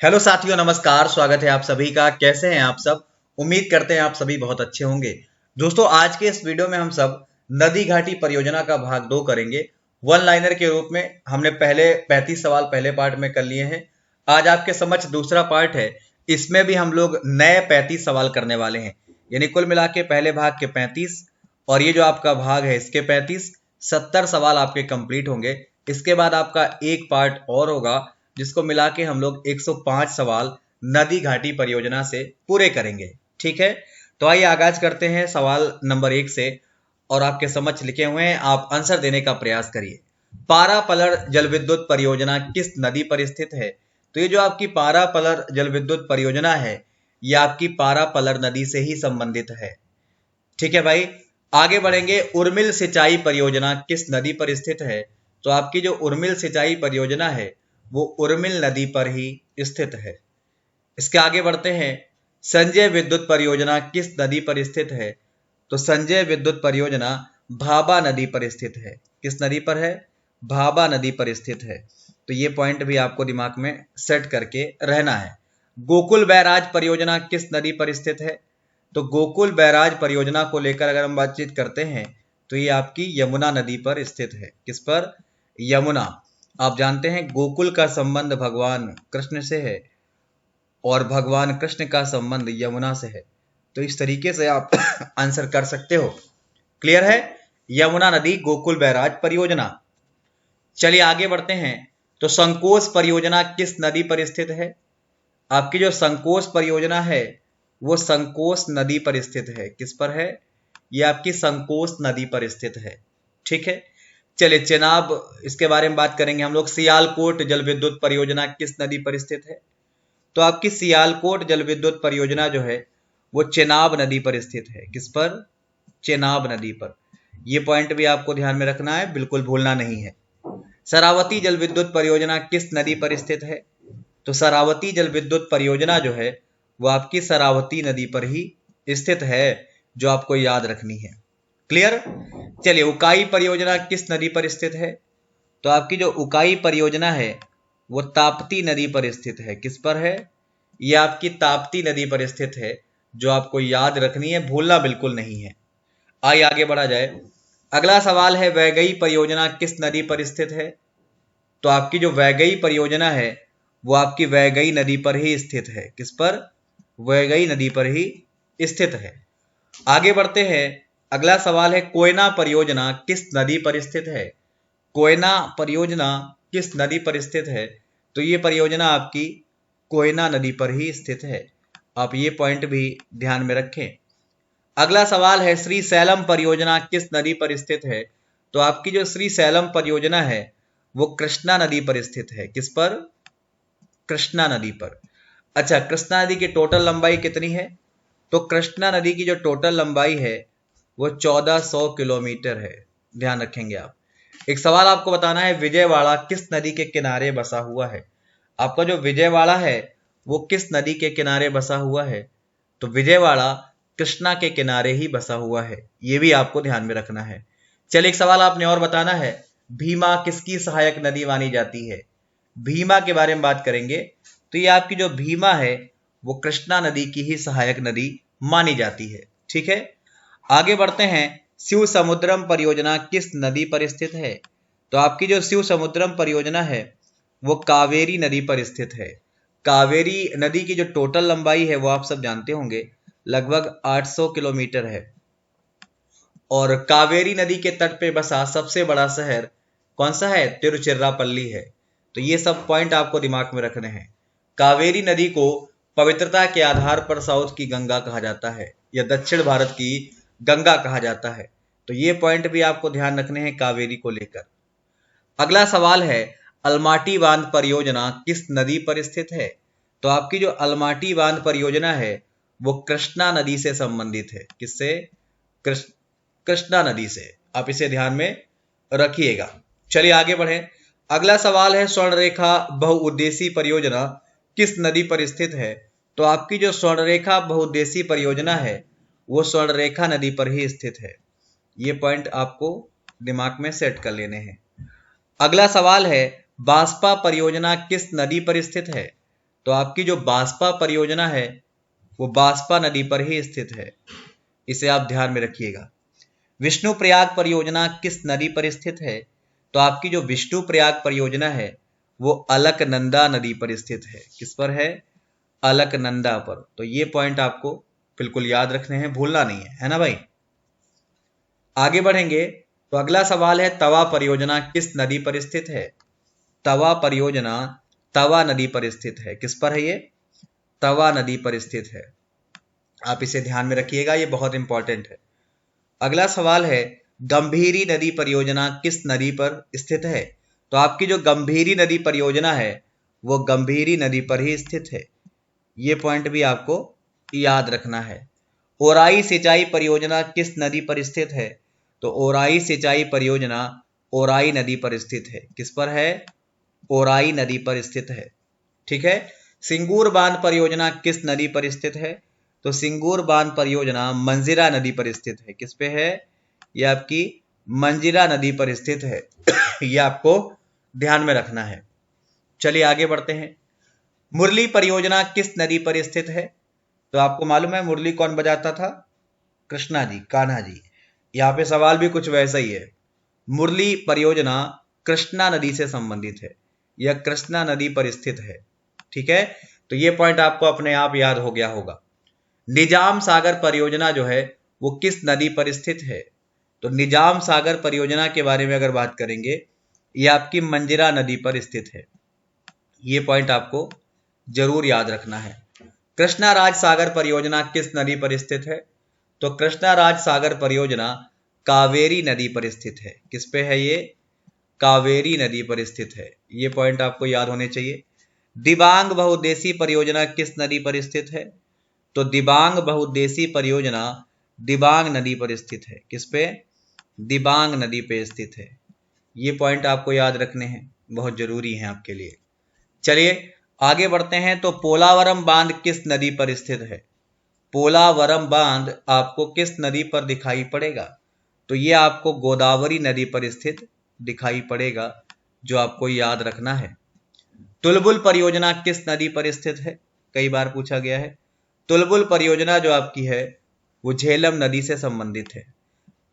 Hello साथियों, नमस्कार। स्वागत है आप सभी का। कैसे हैं आप सब? उम्मीद करते हैं आप सभी बहुत अच्छे होंगे। दोस्तों, आज के इस वीडियो में हम सब नदी घाटी परियोजना का भाग 2 करेंगे। वन लाइनर के रूप में हमने पहले 35 सवाल पहले पार्ट में कर लिए हैं। आज आपके समक्ष दूसरा पार्ट है। इसमें भी हम लोग नए 35 सवाल करने वाले हैं, यानी कुल मिला के पहले भाग के 35 और ये जो आपका भाग है इसके 35, 70 सवाल आपके कंप्लीट होंगे। इसके बाद आपका एक पार्ट और होगा जिसको मिला के हम लोग 105 सवाल नदी घाटी परियोजना से पूरे करेंगे। ठीक है, तो आइए आगाज करते हैं सवाल नंबर 1 से। और आपके समक्ष लिखे हुए हैं, आप आंसर देने का प्रयास करिए। पारा पलर जल विद्युत परियोजना किस नदी पर स्थित है? तो ये जो आपकी पारा पलर जल विद्युत परियोजना है, ये आपकी पारा पलर नदी से ही संबंधित है। ठीक है भाई, आगे बढ़ेंगे। उर्मिल सिंचाई परियोजना किस नदी पर स्थित है? तो आपकी जो उर्मिल सिंचाई परियोजना है वो उर्मिल नदी पर ही स्थित है। इसके आगे बढ़ते हैं। संजय विद्युत परियोजना किस नदी पर स्थित है? तो संजय विद्युत परियोजना भाभा नदी पर स्थित है। किस नदी पर है? भाभा नदी पर स्थित है। तो ये पॉइंट भी आपको दिमाग में सेट करके रहना है। गोकुल बैराज परियोजना किस नदी पर स्थित है? तो गोकुल बैराज परियोजना को लेकर अगर हम बातचीत करते हैं तो ये आपकी यमुना नदी पर स्थित है। किस पर? यमुना। आप जानते हैं गोकुल का संबंध भगवान कृष्ण से है और भगवान कृष्ण का संबंध यमुना से है। तो इस तरीके से आप आंसर कर सकते हो। क्लियर है? यमुना नदी, गोकुल बैराज परियोजना। चलिए आगे बढ़ते हैं। तो संकोच परियोजना किस नदी पर स्थित है? आपकी जो संकोच परियोजना है वो संकोच नदी पर स्थित है। किस पर है? ये आपकी संकोच नदी पर स्थित है। ठीक है, चलिए चेनाब, इसके बारे में बात करेंगे हम लोग। सियालकोट जल विद्युत परियोजना किस नदी पर स्थित है? तो आपकी सियालकोट जल विद्युत परियोजना जो है वो चेनाब नदी पर स्थित है। किस पर? चेनाब नदी पर। यह पॉइंट भी आपको ध्यान में रखना है, बिल्कुल भूलना नहीं है। शरावती जल विद्युत परियोजना किस नदी पर स्थित है? तो शरावती जल विद्युत परियोजना जो है वो आपकी शरावती नदी पर ही स्थित है, जो आपको याद रखनी है। क्लियर? चलिए, उकाई परियोजना किस नदी पर स्थित है? तो आपकी जो उकाई परियोजना है वो ताप्ती नदी पर स्थित है। किस पर है? ये आपकी ताप्ती नदी पर स्थित है, जो आपको याद रखनी है, भूलना बिल्कुल नहीं है। आइए आगे बढ़ा जाए। अगला सवाल है, वैगई परियोजना किस नदी पर स्थित है? तो आपकी जो वैगई परियोजना है वो आपकी वैगई नदी पर ही स्थित है। किस पर? वैगई नदी पर ही स्थित है। आगे बढ़ते हैं। अगला सवाल है, कोयना परियोजना किस नदी पर स्थित है? कोयना परियोजना किस नदी पर स्थित है? तो ये परियोजना आपकी कोयना नदी पर ही स्थित है। आप ये पॉइंट भी ध्यान में रखें। अगला सवाल है, श्री सैलम परियोजना किस नदी पर स्थित है? तो आपकी जो श्री सैलम परियोजना है वो कृष्णा नदी पर स्थित है। किस पर? कृष्णा नदी पर। अच्छा, कृष्णा नदी की टोटल लंबाई कितनी है? तो कृष्णा नदी की जो टोटल लंबाई है वो 1400 किलोमीटर है। ध्यान रखेंगे आप। एक सवाल आपको बताना है, विजयवाड़ा किस नदी के किनारे बसा हुआ है? आपका जो विजयवाड़ा है वो किस नदी के किनारे बसा हुआ है? तो विजयवाड़ा कृष्णा के किनारे ही बसा हुआ है। ये भी आपको ध्यान में रखना है। चलिए, एक सवाल आपने और बताना है, भीमा किसकी सहायक नदी मानी जाती है? भीमा के बारे में बात करेंगे तो ये आपकी जो भीमा है वो कृष्णा नदी की ही सहायक नदी मानी जाती है। ठीक है, आगे बढ़ते हैं। शिव समुद्रम परियोजना किस नदी पर स्थित है? तो आपकी जो शिव समुद्रम परियोजना है वो कावेरी नदी पर स्थित है। कावेरी नदी की जो टोटल लंबाई है वो आप सब जानते होंगे, लगभग 800 किलोमीटर है। और कावेरी नदी के तट पे बसा सबसे बड़ा शहर कौन सा है? तिरुचिरापल्ली है। तो ये सब पॉइंट आपको दिमाग में रखने हैं। कावेरी नदी को पवित्रता के आधार पर साउथ की गंगा कहा जाता है या दक्षिण भारत की गंगा कहा जाता है। तो ये पॉइंट भी आपको ध्यान रखने हैं कावेरी को लेकर। अगला सवाल है, अलमाटी बांध परियोजना किस नदी पर स्थित है? तो आपकी जो अलमाटी बांध परियोजना है वो कृष्णा नदी से संबंधित है। किससे? कृष्णा नदी से। आप इसे ध्यान में रखिएगा। चलिए आगे बढ़ें। अगला सवाल है, स्वर्णरेखा बहुउद्देशीय परियोजना किस नदी पर स्थित है? तो आपकी जो स्वर्णरेखा बहुउद्देशीय परियोजना है वो स्वर्णरेखा नदी पर ही स्थित है। ये पॉइंट आपको दिमाग में सेट कर लेने हैं। अगला सवाल है, बास्पा परियोजना किस नदी पर स्थित है? तो आपकी जो बास्पा परियोजना है वो बास्पा नदी पर ही स्थित है, इसे आप ध्यान में रखिएगा। विष्णुप्रयाग परियोजना किस नदी पर स्थित है? तो आपकी जो विष्णुप्रयाग परियोजना है वो अलकनंदा नदी पर स्थित है। किस पर है? अलकनंदा पर। तो ये पॉइंट आपको बिल्कुल याद रखने हैं, भूलना नहीं है ना भाई। आगे बढ़ेंगे तो अगला सवाल है, तवा परियोजना किस नदी पर स्थित है? तवा परियोजना तवा नदी पर स्थित है। किस पर है ये? तवा नदी पर स्थित है। आप इसे ध्यान में रखिएगा, ये बहुत इंपॉर्टेंट है। अगला सवाल है, गंभीरी नदी परियोजना किस नदी पर स्थित है? तो आपकी जो गंभीरी नदी परियोजना है वो गंभीरी नदी पर ही स्थित है। ये पॉइंट भी आपको याद रखना है। ओराई सिंचाई परियोजना किस नदी पर स्थित है? तो ओराई सिंचाई परियोजना ओराई नदी पर स्थित है। किस पर है? ओराई नदी पर स्थित है। ठीक है। सिंगूर बांध परियोजना किस नदी पर स्थित है? तो सिंगूर बांध परियोजना मंजीरा नदी पर स्थित है। किस पे है? ये आपकी मंजीरा नदी पर स्थित है। ये आपको ध्यान में रखना है। चलिए आगे बढ़ते हैं। मुरली परियोजना किस नदी पर स्थित है? तो आपको मालूम है मुरली कौन बजाता था? कृष्णा जी, कान्हा जी। यहाँ पे सवाल भी कुछ वैसा ही है। मुरली परियोजना कृष्णा नदी से संबंधित है, यह कृष्णा नदी पर स्थित है। ठीक है, तो ये पॉइंट आपको अपने आप याद हो गया होगा। निजाम सागर परियोजना जो है वो किस नदी पर स्थित है? तो निजाम सागर परियोजना के बारे में अगर बात करेंगे, ये आपकी मंजीरा नदी पर स्थित है। ये पॉइंट आपको जरूर याद रखना है। कृष्णा राज सागर परियोजना किस नदी पर स्थित है? तो कृष्णा राज सागर परियोजना कावेरी नदी पर स्थित है। किस पे है ये? कावेरी नदी पर स्थित है। ये पॉइंट आपको याद होने चाहिए। दिबांग बहुउद्देशीय परियोजना किस नदी पर स्थित है? तो दिबांग बहुउद्देशीय परियोजना दिबांग नदी पर स्थित है। किस पे? दिबांग नदी पे स्थित है। ये पॉइंट आपको याद रखने हैं, बहुत जरूरी है आपके लिए। चलिए आगे बढ़ते हैं। तो पोलावरम बांध किस नदी पर स्थित है? पोलावरम बांध आपको किस नदी पर दिखाई पड़ेगा? तो ये आपको गोदावरी नदी पर स्थित दिखाई पड़ेगा, जो आपको याद रखना है। तुलबुल परियोजना किस नदी पर स्थित है? कई बार पूछा गया है। तुलबुल परियोजना जो आपकी है वो झेलम नदी से संबंधित है।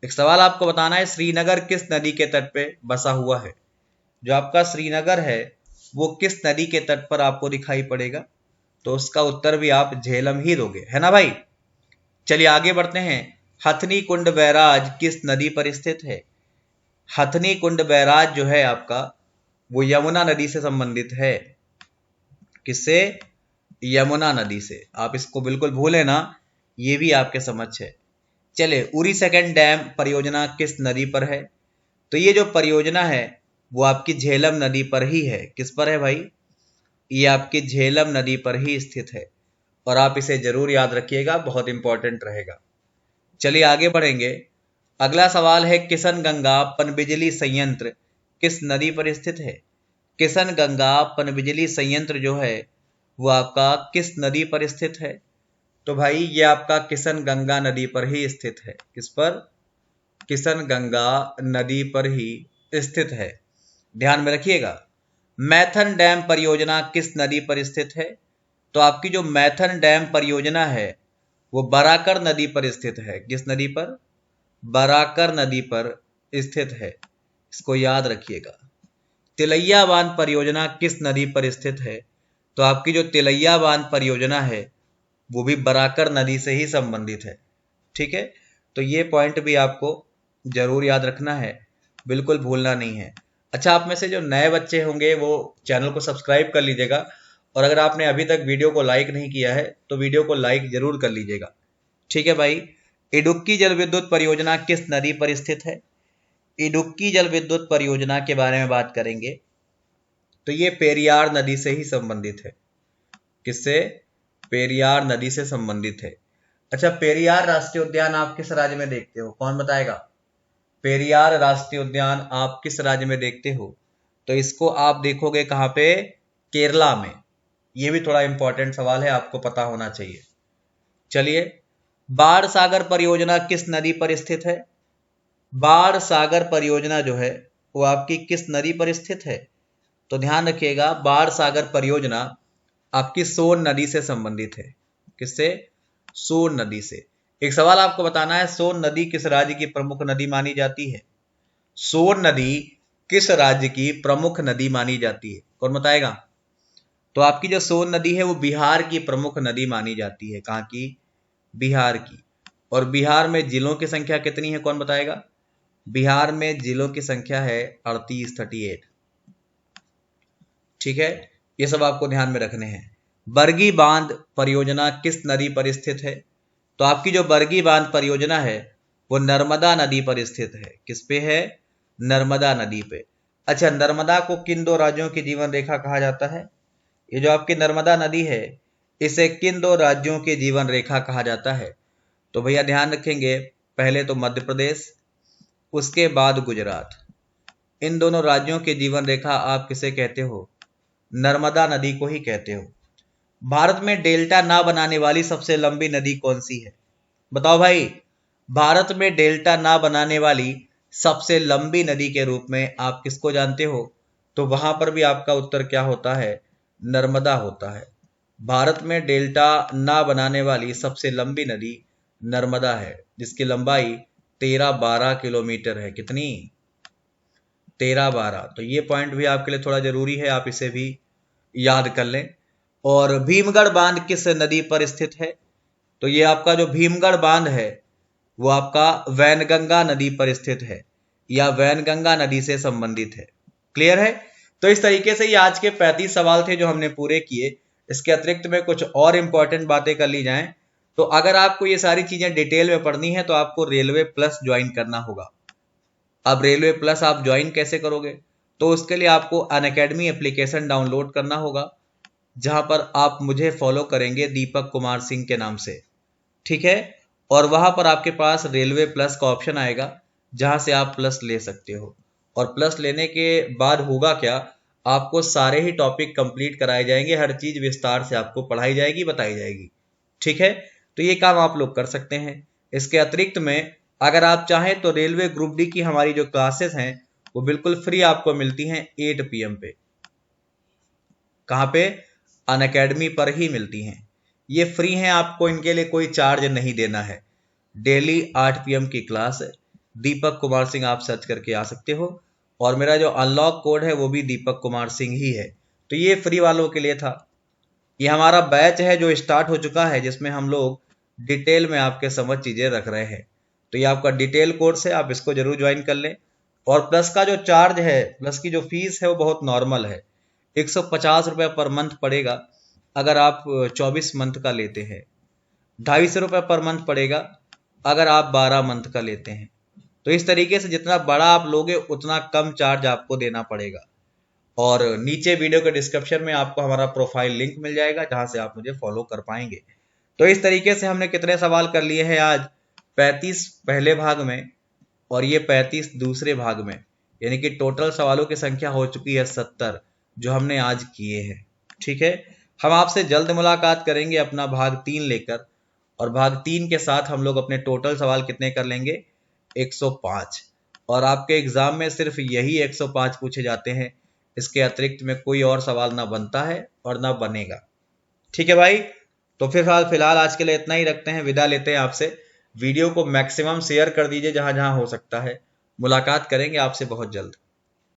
एक सवाल आपको बताना है, श्रीनगर किस नदी के तट पे बसा हुआ है? जो आपका श्रीनगर है वो किस नदी के तट पर आपको दिखाई पड़ेगा? तो उसका उत्तर भी आप झेलम ही दोगे, है ना भाई। चलिए आगे बढ़ते हैं। हथनी कुंड बैराज किस नदी पर स्थित है? हथनी कुंड बैराज जो है आपका वो यमुना नदी से संबंधित है। किससे? यमुना नदी से। आप इसको बिल्कुल भूले ना, ये भी आपके समझ है। चले, उरी सेकंड डैम परियोजना किस नदी पर है? तो ये जो परियोजना है वो आपकी झेलम नदी पर ही है। किस पर है भाई? ये आपकी झेलम नदी पर ही स्थित है, और आप इसे जरूर याद रखिएगा, बहुत इंपॉर्टेंट रहेगा। चलिए आगे बढ़ेंगे। अगला सवाल है, किशनगंगा पनबिजली संयंत्र किस नदी पर स्थित है? किशनगंगा पनबिजली संयंत्र जो है वो आपका किस नदी पर स्थित है? तो भाई ये आपका किशनगंगा नदी पर ही स्थित है। किस पर? किशनगंगा नदी पर ही स्थित है, ध्यान में रखिएगा। मैथन डैम परियोजना किस नदी पर स्थित है? तो आपकी जो मैथन डैम परियोजना है वो बराकर नदी पर स्थित है। किस नदी पर? बराकर नदी पर स्थित है, इसको याद रखिएगा। तिलैया बांध परियोजना किस नदी पर स्थित है? तो आपकी जो तिलैया बांध परियोजना है वो भी बराकर नदी से ही संबंधित है। ठीक है, तो ये पॉइंट भी आपको जरूर याद रखना है, बिल्कुल भूलना नहीं है। अच्छा, आप में से जो नए बच्चे होंगे वो चैनल को सब्सक्राइब कर लीजिएगा, और अगर आपने अभी तक वीडियो को लाइक नहीं किया है तो वीडियो को लाइक जरूर कर लीजिएगा। ठीक है भाई। इडुक्की जल विद्युत परियोजना किस नदी पर स्थित है? इडुक्की जल विद्युत परियोजना के बारे में बात करेंगे तो ये पेरियार नदी से ही संबंधित है। किससे? पेरियार नदी से संबंधित है। अच्छा, पेरियार राष्ट्रीय उद्यान आप किस राज्य में देखते हो? कौन बताएगा? पेरियार राष्ट्रीय उद्यान आप किस राज्य में देखते हो? तो इसको आप देखोगे कहां पे? केरला में। ये भी थोड़ा इंपॉर्टेंट सवाल है, आपको पता होना चाहिए। चलिए, बाण सागर परियोजना किस नदी पर स्थित है? बाण सागर परियोजना जो है वो आपकी किस नदी पर स्थित है? तो ध्यान रखिएगा, बाण सागर परियोजना आपकी सोन नदी से संबंधित है। किससे? सोन नदी से। एक सवाल आपको बताना है, सोन नदी किस राज्य की प्रमुख नदी मानी जाती है? सोन नदी किस राज्य की प्रमुख नदी मानी जाती है? कौन बताएगा? तो आपकी जो सोन नदी है वो बिहार की प्रमुख नदी मानी जाती है। कहाँ की? बिहार की। और बिहार में जिलों की संख्या कितनी है? कौन बताएगा? बिहार में जिलों की संख्या है 38। ठीक है, ये सब आपको ध्यान में रखने हैं। बरगी बांध परियोजना किस नदी पर स्थित है? तो आपकी जो बरगी बांध परियोजना है वो नर्मदा नदी पर स्थित है। किस पे है? नर्मदा नदी पे। अच्छा, नर्मदा को किन दो राज्यों की जीवन रेखा कहा जाता है? ये जो आपकी नर्मदा नदी है इसे किन दो राज्यों की जीवन रेखा कहा जाता है? तो भैया ध्यान रखेंगे, पहले तो मध्य प्रदेश, उसके बाद गुजरात। इन दोनों राज्यों की जीवन रेखा आप किसे कहते हो? नर्मदा नदी को ही कहते हो। भारत में डेल्टा ना बनाने वाली सबसे लंबी नदी कौन सी है? बताओ भाई, भारत में डेल्टा ना बनाने वाली सबसे लंबी नदी के रूप में आप किसको जानते हो? तो वहां पर भी आपका उत्तर क्या होता है? नर्मदा होता है। भारत में डेल्टा ना बनाने वाली सबसे लंबी नदी नर्मदा है, जिसकी लंबाई 13-12 किलोमीटर है। कितनी? 13-12। तो ये पॉइंट भी आपके लिए थोड़ा जरूरी है, आप इसे भी याद कर लें। और भीमगढ़ बांध किस नदी पर स्थित है? तो ये आपका जो भीमगढ़ बांध है वो आपका वैनगंगा नदी पर स्थित है, या वैनगंगा नदी से संबंधित है। क्लियर है? तो इस तरीके से ये आज के 35 सवाल थे जो हमने पूरे किए। इसके अतिरिक्त में कुछ और इंपॉर्टेंट बातें कर ली जाएं तो अगर आपको ये सारी चीजें डिटेल में पढ़नी है तो आपको रेलवे प्लस ज्वाइन करना होगा। अब रेलवे प्लस आप ज्वाइन कैसे करोगे? तो उसके लिए आपको अनअकैडमी एप्लीकेशन डाउनलोड करना होगा, जहां पर आप मुझे फॉलो करेंगे दीपक कुमार सिंह के नाम से। ठीक है, और वहां पर आपके पास रेलवे प्लस का ऑप्शन आएगा जहां से आप प्लस ले सकते हो। और प्लस लेने के बाद होगा क्या, आपको सारे ही टॉपिक कंप्लीट कराए जाएंगे, हर चीज विस्तार से आपको पढ़ाई जाएगी, बताई जाएगी। ठीक है, तो ये काम आप लोग कर सकते हैं। इसके अतिरिक्त में अगर आप चाहें तो रेलवे ग्रुप डी की हमारी जो क्लासेस हैं वो बिल्कुल फ्री आपको मिलती हैं 8 PM पे। कहाँ पे? अनअकैडमी पर ही मिलती हैं। ये फ्री हैं, आपको इनके लिए कोई चार्ज नहीं देना है। डेली 8 PM की क्लास है। दीपक कुमार सिंह आप सर्च करके आ सकते हो, और मेरा जो अनलॉक कोड है वो भी दीपक कुमार सिंह ही है। तो ये फ्री वालों के लिए था। ये हमारा बैच है जो स्टार्ट हो चुका है, जिसमें हम लोग डिटेल में आपके समझ चीजें रख रहे हैं। तो ये आपका डिटेल कोर्स है, आप इसको जरूर ज्वाइन कर लें। और प्लस का जो चार्ज है, प्लस की जो फीस है वो बहुत नॉर्मल है, 150 रुपये पर मंथ पड़ेगा अगर आप 24 मंथ का लेते हैं। 250 रुपये पर मंथ पड़ेगा अगर आप 12 मंथ का लेते हैं। तो इस तरीके से जितना बड़ा आप लोगे उतना कम चार्ज आपको देना पड़ेगा। और नीचे वीडियो के डिस्क्रिप्शन में आपको हमारा प्रोफाइल लिंक मिल जाएगा जहां से आप मुझे फॉलो कर पाएंगे। तो इस तरीके से हमने कितने सवाल कर लिए हैं आज? 35 पहले भाग में और ये 35 दूसरे भाग में, यानी कि टोटल सवालों की संख्या हो चुकी है 70 जो हमने आज किए हैं। ठीक है, हम आपसे जल्द मुलाकात करेंगे अपना भाग 3 लेकर, और भाग 3 के साथ हम लोग अपने टोटल सवाल कितने कर लेंगे? 105। और आपके एग्जाम में सिर्फ यही 105 पूछे जाते हैं, इसके अतिरिक्त में कोई और सवाल ना बनता है और ना बनेगा। ठीक है भाई, तो फिलहाल आज के लिए इतना ही रखते हैं, विदा लेते हैं आपसे। वीडियो को मैक्सिमम शेयर कर दीजिए जहां जहां हो सकता है। मुलाकात करेंगे आपसे बहुत जल्द।